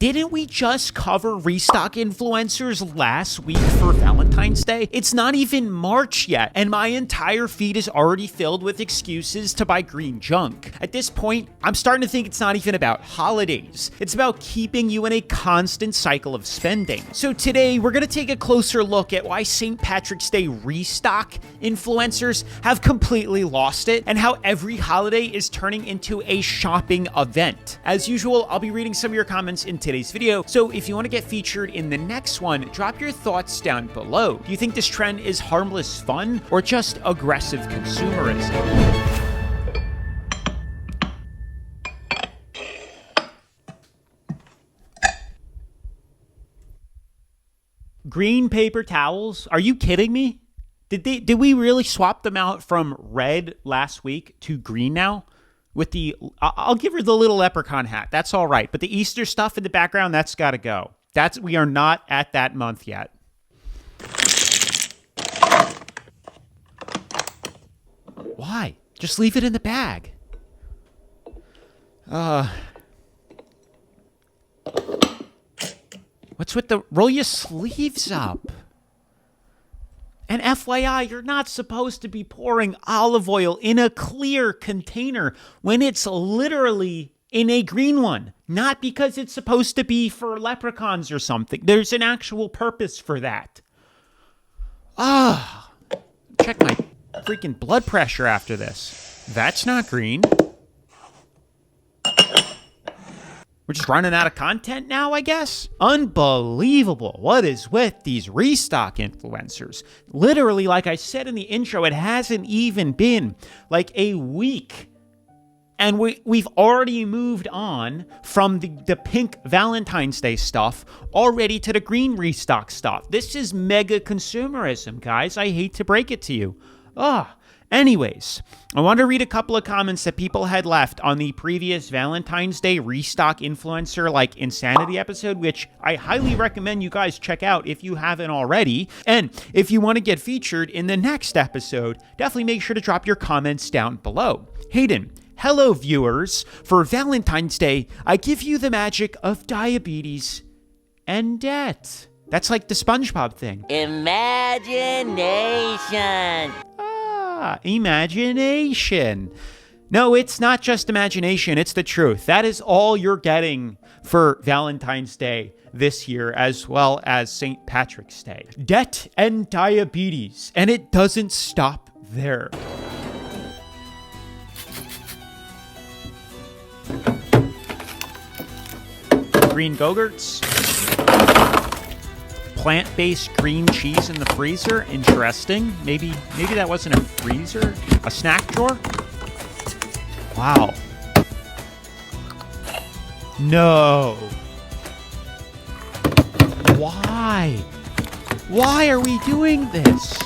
Didn't we just cover restock influencers last week for Valentine's Day? It's not even March yet, and my entire feed is already filled with excuses to buy green junk. At this point, I'm starting to think it's not even about holidays. It's about keeping you in a constant cycle of spending. So today, we're gonna take a closer look at why St. Patrick's Day restock influencers have completely lost it, and how every holiday is turning into a shopping event. As usual, I'll be reading some of your comments in today's video, so if you want to get featured in the next one, drop your thoughts down below. Do you think this trend is harmless fun or just aggressive consumerism? Green paper towels? Are you kidding me? Did we really swap them out from red last week to green now? With the, I'll give her the little leprechaun hat. That's all right. But the Easter stuff in the background, that's got to go. We are not at that month yet. Why? Just leave it in the bag. What's with the, roll your sleeves up. And FYI, you're not supposed to be pouring olive oil in a clear container when it's literally in a green one. Not because it's supposed to be for leprechauns or something. There's an actual purpose for that. Check my freaking blood pressure after this. That's not green. We're just running out of content now, I guess? Unbelievable. What is with these restock influencers? Literally, like I said in the intro, it hasn't even been like a week. And we've already moved on from the pink Valentine's Day stuff already to the green restock stuff. This is mega consumerism, guys. I hate to break it to you. Anyways, I want to read a couple of comments that people had left on the previous Valentine's Day restock influencer like insanity episode, which I highly recommend you guys check out if you haven't already. And if you want to get featured in the next episode, definitely make sure to drop your comments down below. Hayden, hello viewers. For Valentine's Day, I give you the magic of diabetes and debt. That's like the SpongeBob thing. Imagination. Imagination. No, it's not just imagination, it's the truth. That is all you're getting for Valentine's Day this year, as well as St. Patrick's Day. Debt and diabetes, and it doesn't stop there. Green Go-Gurts. Plant-based green cheese in the freezer. Interesting. Maybe that wasn't a freezer. A snack drawer? Wow. No. Why? Why are we doing this?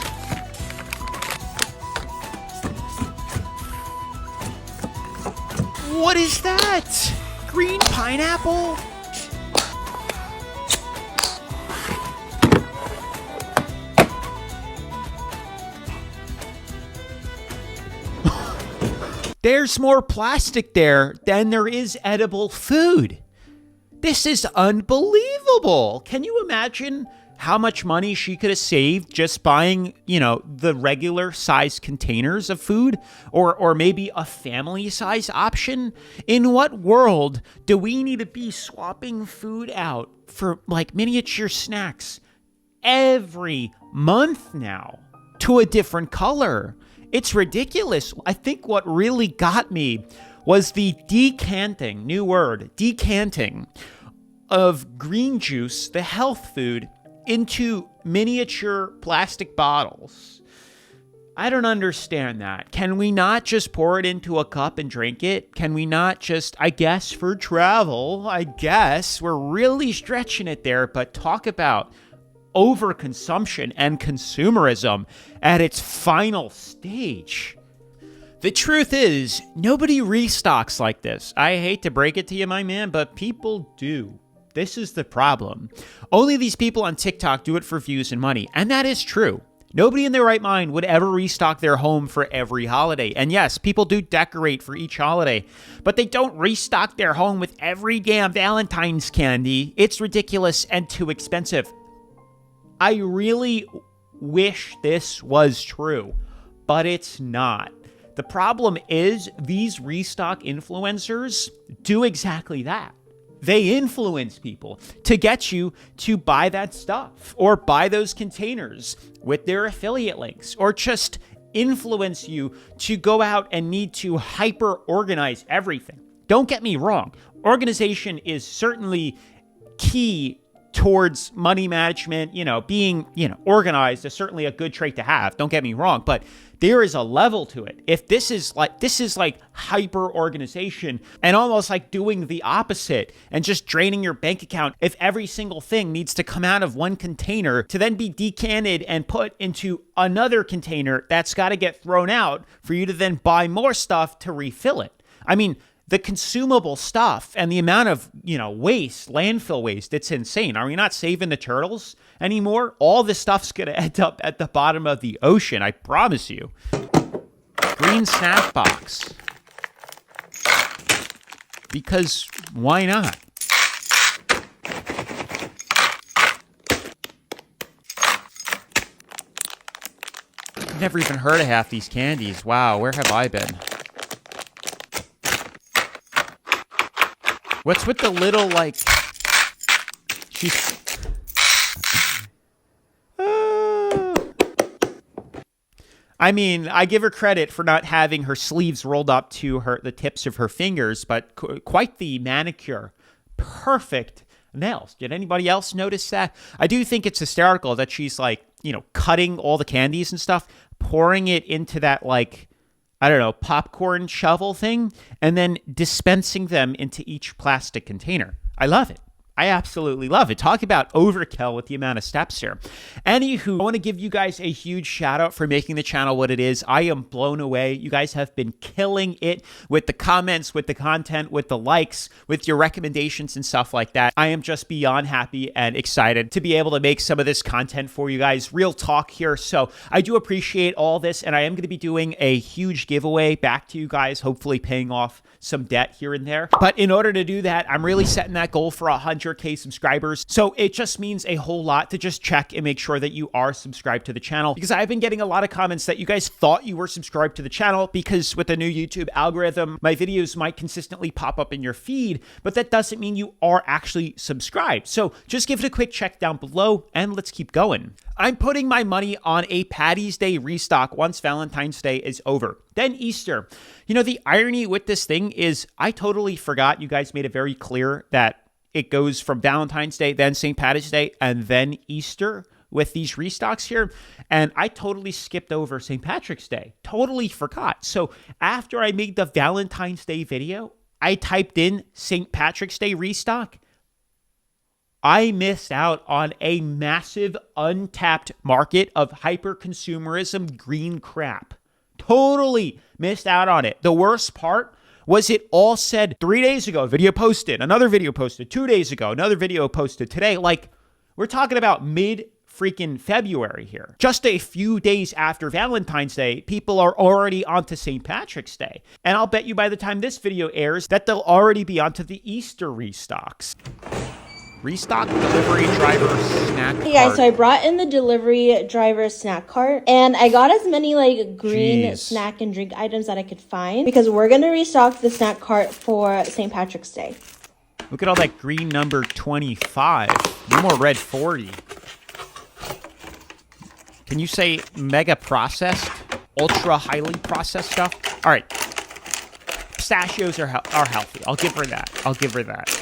What is that? Green pineapple? There's more plastic there than there is edible food. This is unbelievable. Can you imagine how much money she could have saved just buying, the regular size containers of food or maybe a family size option? In what world do we need to be swapping food out for like miniature snacks every month now to a different color? It's ridiculous. I think what really got me was the decanting, new word, decanting of green juice, the health food, into miniature plastic bottles. I don't understand that. Can we not just pour it into a cup and drink it? Can we not just, I guess for travel, we're really stretching it there, but talk about overconsumption and consumerism at its final stage. The truth is, nobody restocks like this. I hate to break it to you, my man, but people do. This is the problem. Only these people on TikTok do it for views and money, and that is true. Nobody in their right mind would ever restock their home for every holiday. And yes, people do decorate for each holiday, but they don't restock their home with every damn Valentine's candy. It's ridiculous and too expensive. I really wish this was true, but it's not. The problem is these restock influencers do exactly that. They influence people to get you to buy that stuff or buy those containers with their affiliate links, or just influence you to go out and need to hyper organize everything. Don't get me wrong. Organization is certainly key towards money management. Being, organized is certainly a good trait to have. Don't get me wrong, but there is a level to it. If this is like hyper organization and almost like doing the opposite and just draining your bank account, if every single thing needs to come out of one container to then be decanted and put into another container that's got to get thrown out for you to then buy more stuff to refill it. I mean, the consumable stuff and the amount of, waste, landfill waste, it's insane. Are we not saving the turtles anymore? All this stuff's going to end up at the bottom of the ocean, I promise you. Green snack box. Because why not? I've never even heard of half these candies. Wow, where have I been? What's with the little, she's... I mean, I give her credit for not having her sleeves rolled up to the tips of her fingers, but quite the manicure. Perfect nails. Did anybody else notice that? I do think it's hysterical that she's, cutting all the candies and stuff, pouring it into that, popcorn shovel thing, and then dispensing them into each plastic container. I love it. I absolutely love it. Talk about overkill with the amount of steps here. Anywho, I want to give you guys a huge shout out for making the channel what it is. I am blown away. You guys have been killing it with the comments, with the content, with the likes, with your recommendations and stuff like that. I am just beyond happy and excited to be able to make some of this content for you guys. Real talk here. So I do appreciate all this, and I am going to be doing a huge giveaway back to you guys, hopefully paying off some debt here and there. But in order to do that, I'm really setting that goal for 100K subscribers. So it just means a whole lot to just check and make sure that you are subscribed to the channel, because I've been getting a lot of comments that you guys thought you were subscribed to the channel because with the new YouTube algorithm, my videos might consistently pop up in your feed, but that doesn't mean you are actually subscribed. So just give it a quick check down below and let's keep going. I'm putting my money on a Patty's Day restock once Valentine's Day is over. Then Easter. The irony with this thing is I totally forgot. You guys made it very clear that it goes from Valentine's Day, then St. Patty's Day, and then Easter with these restocks here. And I totally skipped over St. Patrick's Day. Totally forgot. So after I made the Valentine's Day video, I typed in St. Patrick's Day restock. I missed out on a massive untapped market of hyper-consumerism green crap. Totally missed out on it. The worst part was it all said 3 days ago, video posted, another video posted 2 days ago, another video posted today. We're talking about mid-freaking February here. Just a few days after Valentine's Day, people are already onto St. Patrick's Day. And I'll bet you by the time this video airs that they'll already be onto the Easter restocks. Restock delivery driver snack cart. Hey guys, so I brought in the delivery driver snack cart, and I got as many green snack and drink items that I could find because we're gonna restock the snack cart for St. Patrick's Day. Look at all that green number 25. No more red 40. Can you say mega processed, ultra highly processed stuff? All right. Pistachios are healthy. I'll give her that.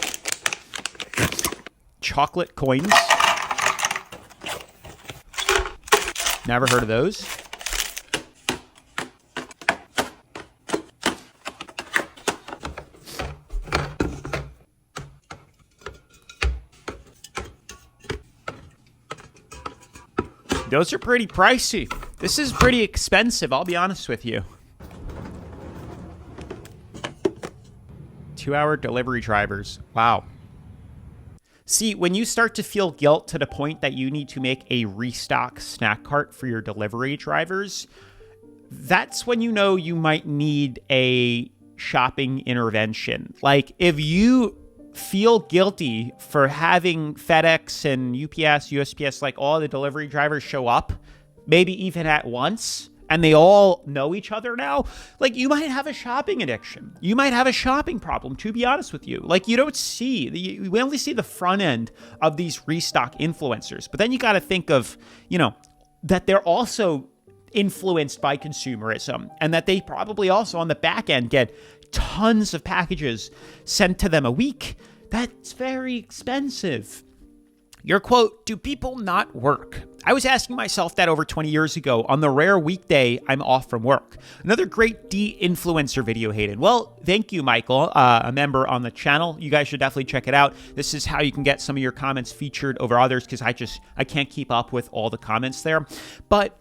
Chocolate coins. Never heard of those. Those are pretty pricey. This is pretty expensive, I'll be honest with you. 2-hour delivery drivers. Wow. See, when you start to feel guilt to the point that you need to make a restock snack cart for your delivery drivers, that's when you know you might need a shopping intervention. Like if you feel guilty for having FedEx and UPS, USPS, like all the delivery drivers show up, maybe even at once, and they all know each other now, like you might have a shopping addiction. You might have a shopping problem, to be honest with you. Like you don't see, we only see the front end of these restock influencers. But then you got to think of, that they're also influenced by consumerism and that they probably also on the back end get tons of packages sent to them a week. That's very expensive. Your quote, do people not work? I was asking myself that over 20 years ago on the rare weekday I'm off from work. Another great de-influencer video, Hayden. Well, thank you, Michael, a member on the channel. You guys should definitely check it out. This is how you can get some of your comments featured over others because I can't keep up with all the comments there. But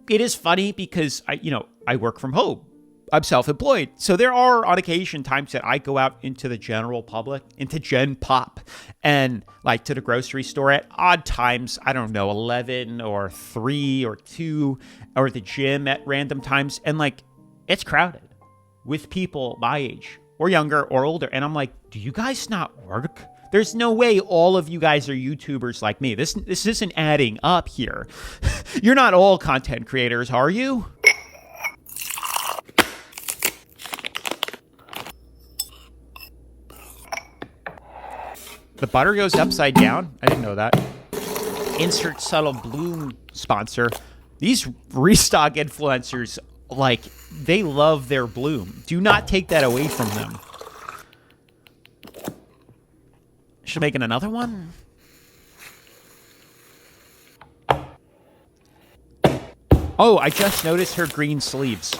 it is funny because I work from home. I'm self-employed. So there are on occasion times that I go out into the general public, into Gen Pop, and like to the grocery store at odd times, I don't know, 11 or 3 or 2, or the gym at random times. And like, it's crowded with people my age or younger or older. And I'm like, do you guys not work? There's no way all of you guys are YouTubers like me. This isn't adding up here. You're not all content creators, are you? The butter goes upside down. I didn't know that. Insert subtle bloom sponsor. These restock influencers, like, they love their bloom. Do not take that away from them. Should make it another one? Oh, I just noticed her green sleeves.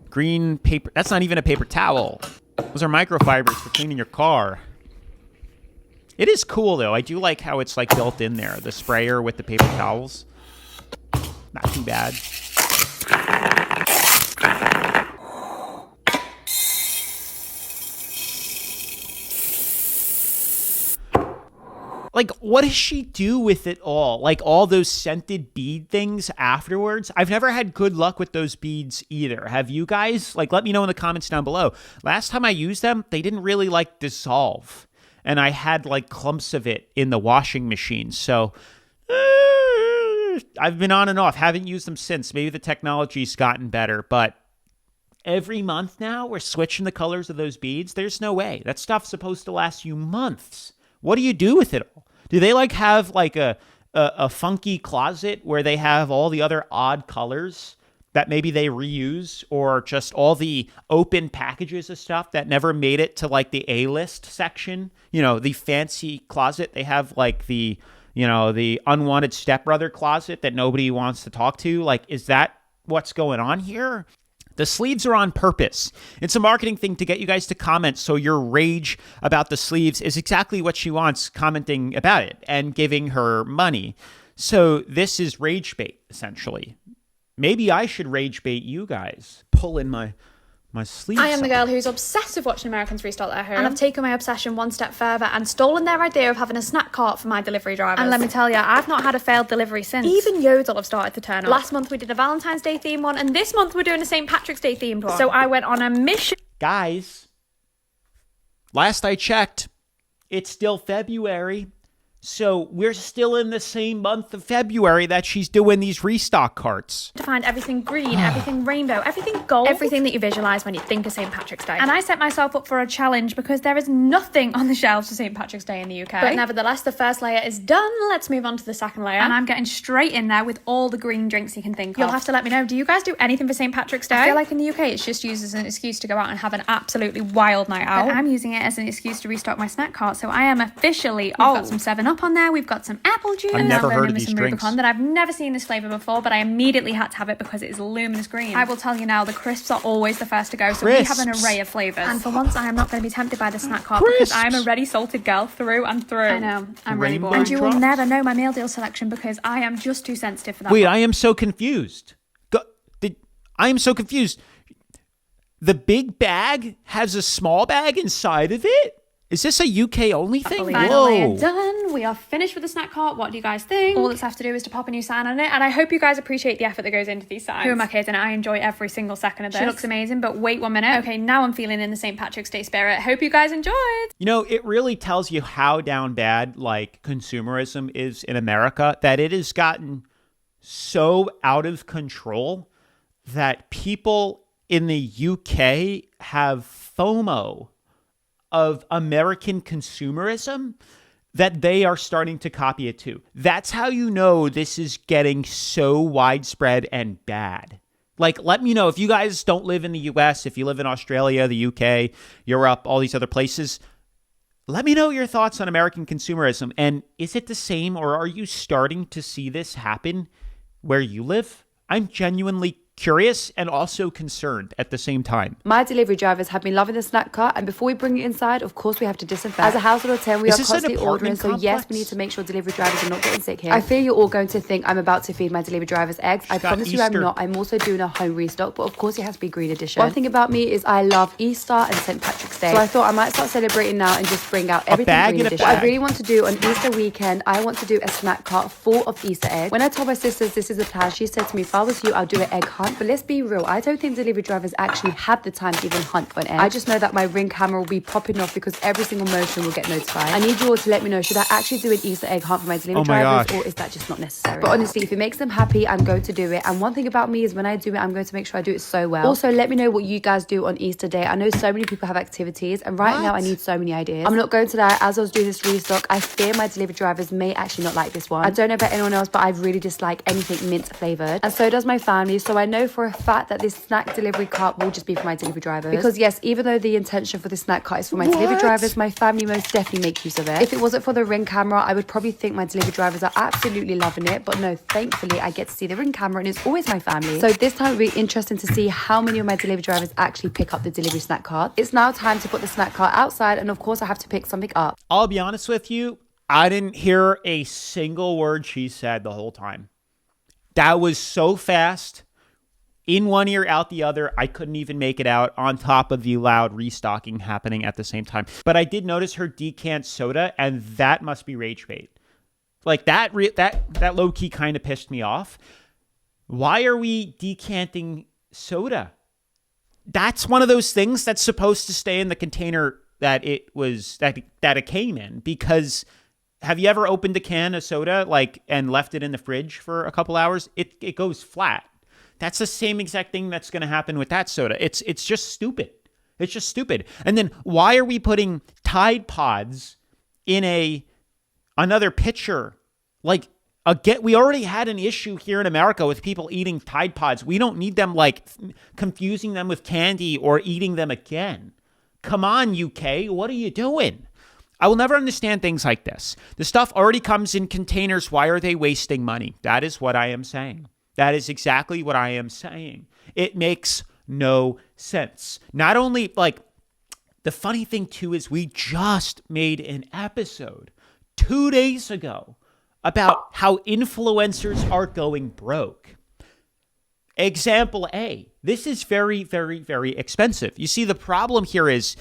Green paper. That's not even a paper towel. Those are microfibers for cleaning your car. It is cool, though. I do like how it's, like, built in there. The sprayer with the paper towels. Not too bad. Like, what does she do with it all? Like, all those scented bead things afterwards? I've never had good luck with those beads either. Have you guys? Like, let me know in the comments down below. Last time I used them, they didn't really, like, dissolve. And I had, like, clumps of it in the washing machine. So, I've been on and off. Haven't used them since. Maybe the technology's gotten better. But every month now, we're switching the colors of those beads. There's no way. That stuff's supposed to last you months. What do you do with it all? Do they, like, have, like, a funky closet where they have all the other odd colors that maybe they reuse, or just all the open packages of stuff that never made it to, like, the A-list section? You know, the fancy closet. They have, like, the unwanted stepbrother closet that nobody wants to talk to. Like, is that what's going on here? The sleeves are on purpose. It's a marketing thing to get you guys to comment, so your rage about the sleeves is exactly what she wants, commenting about it and giving her money. So this is rage bait, essentially. Maybe I should rage bait you guys. Pull in my sleeves. I am the girl who's obsessed with watching Americans restock their home. And I've taken my obsession one step further and stolen their idea of having a snack cart for my delivery drivers. And let me tell you, I've not had a failed delivery since. Even Yodel have started to turn up. Last month we did a Valentine's Day theme one, and this month we're doing a St. Patrick's Day themed one. So I went on a mission. Guys, last I checked, it's still February. So we're still in the same month of February that she's doing these restock carts. To find everything green, everything rainbow, everything gold, everything that you visualize when you think of St. Patrick's Day. And I set myself up for a challenge because there is nothing on the shelves for St. Patrick's Day in the UK. But nevertheless, the first layer is done. Let's move on to the second layer. And I'm getting straight in there with all the green drinks you can think of. You'll have to let me know, do you guys do anything for St. Patrick's Day? I feel like in the UK it's just used as an excuse to go out and have an absolutely wild night out. But I'm using it as an excuse to restock my snack cart, so I am officially We've got some 7-Up on there, we've got some apple juice, I've never heard of these some drinks. Rubicon that I've never seen this flavour before, but I immediately had to have it because it is luminous green. I will tell you now, the crisps are always the first to go, so we have an array of flavours. And for once, I am not going to be tempted by the snack cart because I'm a ready salted girl through and through. I know, I'm really bored. And you will never know my meal deal selection because I am just too sensitive for that. Wait, I am so confused. I am so confused. The big bag has a small bag inside of it? Is this a UK only thing? Finally, Whoa. done. We are finished with the snack cart. What do you guys think? All that's left to do is to pop a new sign on it, and I hope you guys appreciate the effort that goes into these signs. Who am I kidding? I enjoy every single second of this. She looks amazing, but wait 1 minute. Okay, now I'm feeling in the St. Patrick's Day spirit. Hope you guys enjoyed. You know, it really tells you how down bad, like, consumerism is in America, that it has gotten so out of control that people in the UK have FOMO of American consumerism, that they are starting to copy it too. That's how you know this is getting so widespread and bad. Like, let me know if you guys don't live in the US, if you live in Australia, the UK, Europe, all these other places. Let me know your thoughts on American consumerism. And is it the same, or are you starting to see this happen where you live? I'm genuinely curious and also concerned at the same time. My delivery drivers have been loving the snack cart, and before we bring it inside, of course, we have to disinfect. As a household of 10, we are constantly ordering, so yes, we need to make sure delivery drivers are not getting sick here. I fear you're all going to think I'm about to feed my delivery drivers eggs. I promise you I'm not. I'm also doing a home restock, but of course it has to be green edition. One thing about me is I love Easter and St. Patrick's Day, so I thought I might start celebrating now and just bring out everything green edition. What I really want to do on Easter weekend, I want to do a snack cart full of Easter eggs. When I told my sisters this is the plan, she said to me, if I was you, I'll do an egg hunt, but let's be real, I don't think delivery drivers actually have the time to even hunt for an egg. I just know that my Ring camera will be popping off because every single motion will get notified. I need you all to let me know, should I actually do an Easter egg hunt for my delivery drivers, or is that just not necessary? But honestly, if it makes them happy, I'm going to do it. And one thing about me is when I do it, I'm going to make sure I do it so well. Also, let me know what you guys do on Easter Day. I know so many people have activities, and right now I need so many ideas. I'm not going to lie, as I was doing this restock, I fear my delivery drivers may actually not like this one. I don't know about anyone else, but I really dislike anything mint flavored, and so does my family. So I know for a fact that this snack delivery cart will just be for my delivery drivers, because yes, even though the intention for the snack cart is for my delivery drivers, my family most definitely make use of it. If it wasn't for the Ring camera, I would probably think my delivery drivers are absolutely loving it, but no, thankfully I get to see the Ring camera and it's always my family. So this time it'll be interesting to see how many of my delivery drivers actually pick up the delivery snack cart. It's now time to put the snack cart outside, and of course I have to pick something up. I'll be honest with you, I didn't hear a single word she said the whole time. That was so fast. In one ear, out the other. I couldn't even make it out, on top of the loud restocking happening at the same time. But I did notice her decant soda, and that must be rage bait. Like, that low-key kind of pissed me off. Why are we decanting soda? That's one of those things that's supposed to stay in the container that it came in. Because have you ever opened a can of soda and left it in the fridge for a couple hours? It goes flat. That's the same exact thing that's going to happen with that soda. It's just stupid. It's just stupid. And then why are we putting Tide Pods in another pitcher? We already had an issue here in America with people eating Tide Pods. We don't need them confusing them with candy or eating them again. Come on, UK. What are you doing? I will never understand things like this. The stuff already comes in containers. Why are they wasting money? That is what I am saying. That is exactly what I am saying. It makes no sense. Not only, the funny thing too is we just made an episode 2 days ago about how influencers are going broke. Example A, this is very, very, very expensive. You see, the problem here is,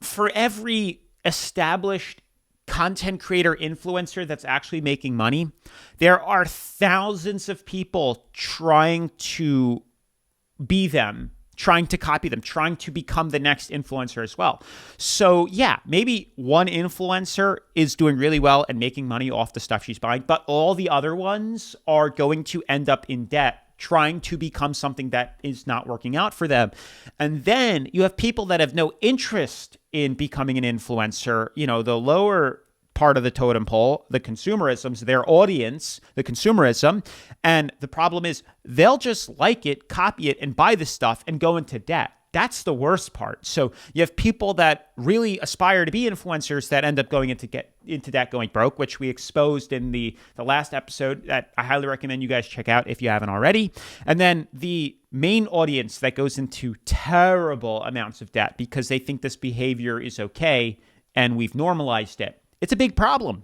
for every established content creator influencer that's actually making money, there are thousands of people trying to be them, trying to copy them, trying to become the next influencer as well. So yeah, maybe one influencer is doing really well and making money off the stuff she's buying, but all the other ones are going to end up in debt trying to become something that is not working out for them. And then you have people that have no interest in becoming an influencer, the lower part of the totem pole, the consumerism's their audience, the consumerism. And the problem is they'll just like it, copy it, and buy the stuff and go into debt. That's the worst part. So you have people that really aspire to be influencers that end up going into debt, going broke, which we exposed in the last episode that I highly recommend you guys check out if you haven't already. And then the main audience that goes into terrible amounts of debt because they think this behavior is okay and we've normalized it. It's a big problem.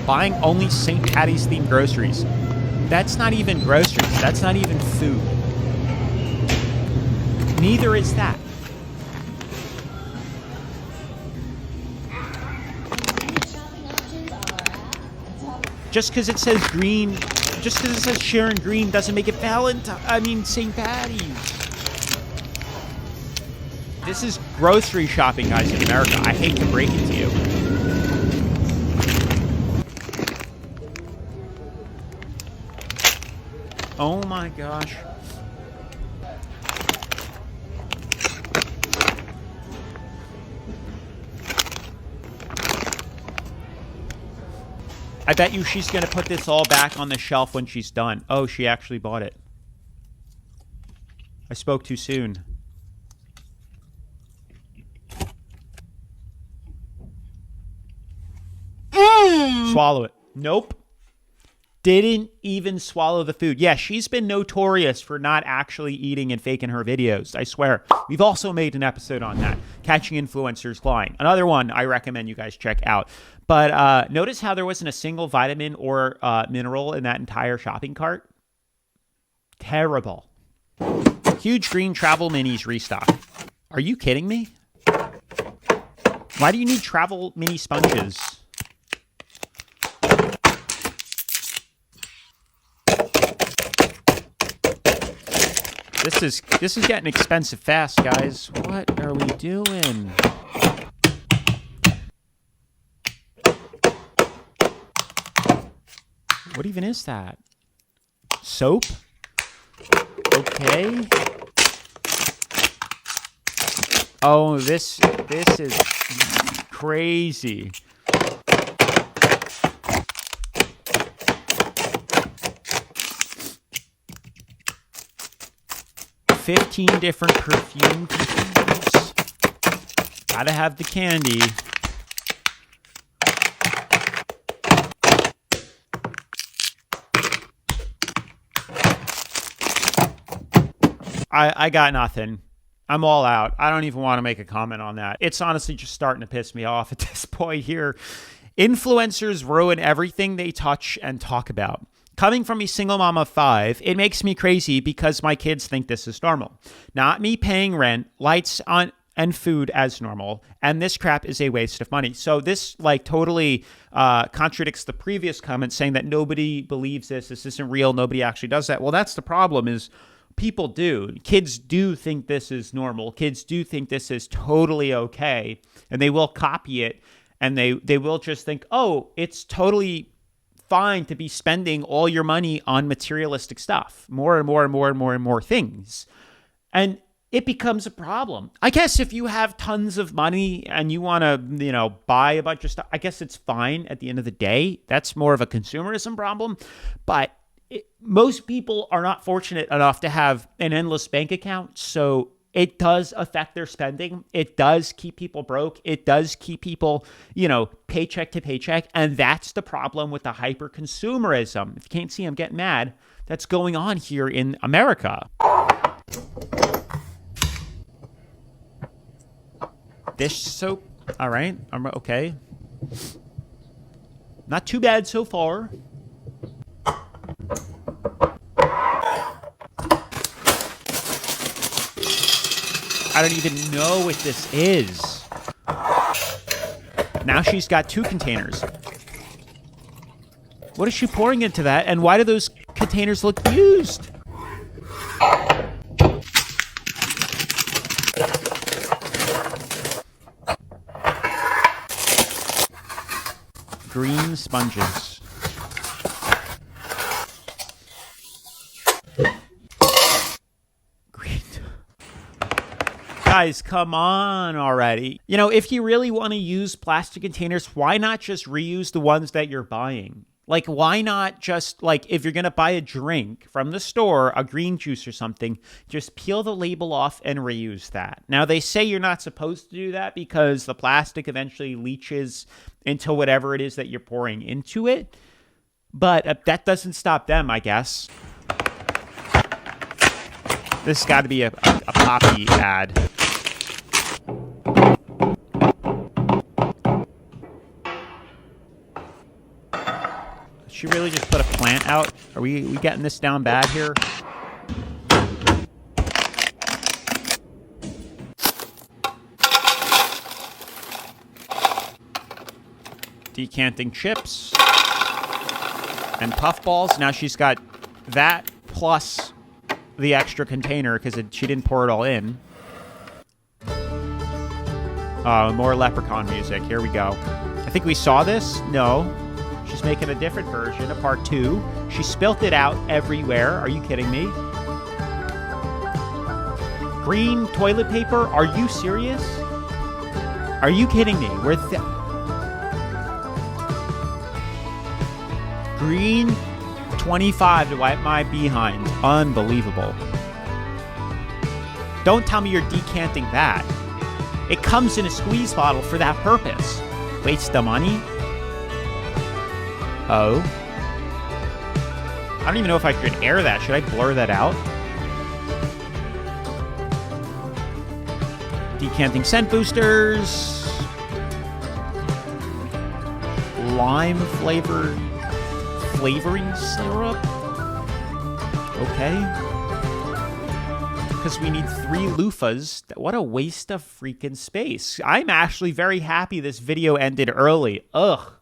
Buying only St. Patty's themed groceries. That's not even groceries. That's not even food. Neither is that. Just because it says green, just because it says Sharon Green doesn't make it St. Patty's. This is grocery shopping, guys, in America. I hate to break it to you. Oh my gosh. I bet you she's going to put this all back on the shelf when she's done. Oh, she actually bought it. I spoke too soon. Swallow it. Nope. Didn't even swallow the food. Yeah, she's been notorious for not actually eating and faking her videos. I swear. We've also made an episode on that. Catching influencers lying. Another one I recommend you guys check out. But notice how there wasn't a single vitamin or mineral in that entire shopping cart? Terrible. Huge green travel minis restock. Are you kidding me? Why do you need travel mini sponges? This is getting expensive fast, guys. What are we doing? What even is that? Soap? Okay. Oh, this is crazy. $15 different perfume containers. Gotta have the candy. I got nothing. I'm all out. I don't even want to make a comment on that. It's honestly just starting to piss me off at this point here. Influencers ruin everything they touch and talk about. Coming from a single mom of 5, it makes me crazy because my kids think this is normal. Not me paying rent, lights on, and food as normal, and this crap is a waste of money. So this totally contradicts the previous comment saying that nobody believes this isn't real, nobody actually does that. Well, that's the problem is people do. Kids do think this is normal. Kids do think this is totally okay, and they will copy it, and they will just think, oh, it's totally fine to be spending all your money on materialistic stuff, more and more and more and more and more things. And it becomes a problem. I guess if you have tons of money and you want to, buy a bunch of stuff, I guess it's fine at the end of the day. That's more of a consumerism problem. But most people are not fortunate enough to have an endless bank account. So it does affect their spending. It does keep people broke. It does keep people, paycheck to paycheck. And that's the problem with the hyper consumerism. If you can't see, I'm getting mad. That's going on here in America. Dish soap. All right. I'm okay. Not too bad so far. I don't even know what this is. Now she's got 2 containers. What is she pouring into that? And why do those containers look used? Green sponges. Guys, come on already. If you really want to use plastic containers, why not just reuse the ones that you're buying? Why not just, if you're going to buy a drink from the store, a green juice or something, just peel the label off and reuse that. Now, they say you're not supposed to do that because the plastic eventually leaches into whatever it is that you're pouring into it. But that doesn't stop them, I guess. This has got to be a Poppy ad. She really just put a plant out? Are we getting this down bad here? Decanting chips. And puffballs. Now she's got that plus the extra container because she didn't pour it all in. More leprechaun music. Here we go. I think we saw this. No. She's making a different version, a part 2. She spilt it out everywhere. Are you kidding me? Green toilet paper? Are you serious? Are you kidding me? Green 25 to wipe my behind. Unbelievable. Don't tell me you're decanting that. It comes in a squeeze bottle for that purpose. Waste the money? Oh. I don't even know if I should air that. Should I blur that out? Decanting scent boosters. Lime flavored flavoring syrup. Okay. Because we need 3 loofahs. What a waste of freaking space. I'm actually very happy this video ended early. Ugh.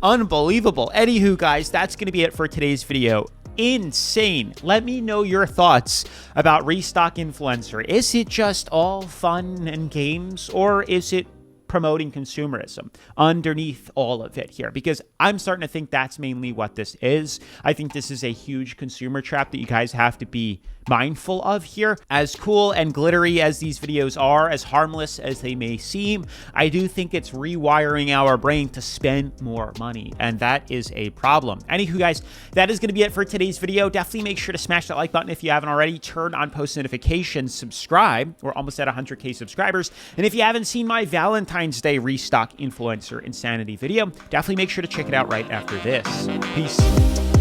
Unbelievable. Anywho, guys, that's going to be it for today's video. Insane. Let me know your thoughts about Restock Influencer. Is it just all fun and games, or is it promoting consumerism underneath all of it here? Because I'm starting to think that's mainly what this is. I think this is a huge consumer trap that you guys have to be mindful of here. As cool and glittery as these videos are, as harmless as they may seem, I do think it's rewiring our brain to spend more money, and that is a problem. Anywho, guys, that is going to be it for today's video. Definitely make sure to smash that like button if you haven't already, turn on post notifications, subscribe. We're almost at 100K subscribers. And if you haven't seen my Valentine's Day Restock Influencer Insanity video, definitely make sure to check it out right after this. Peace.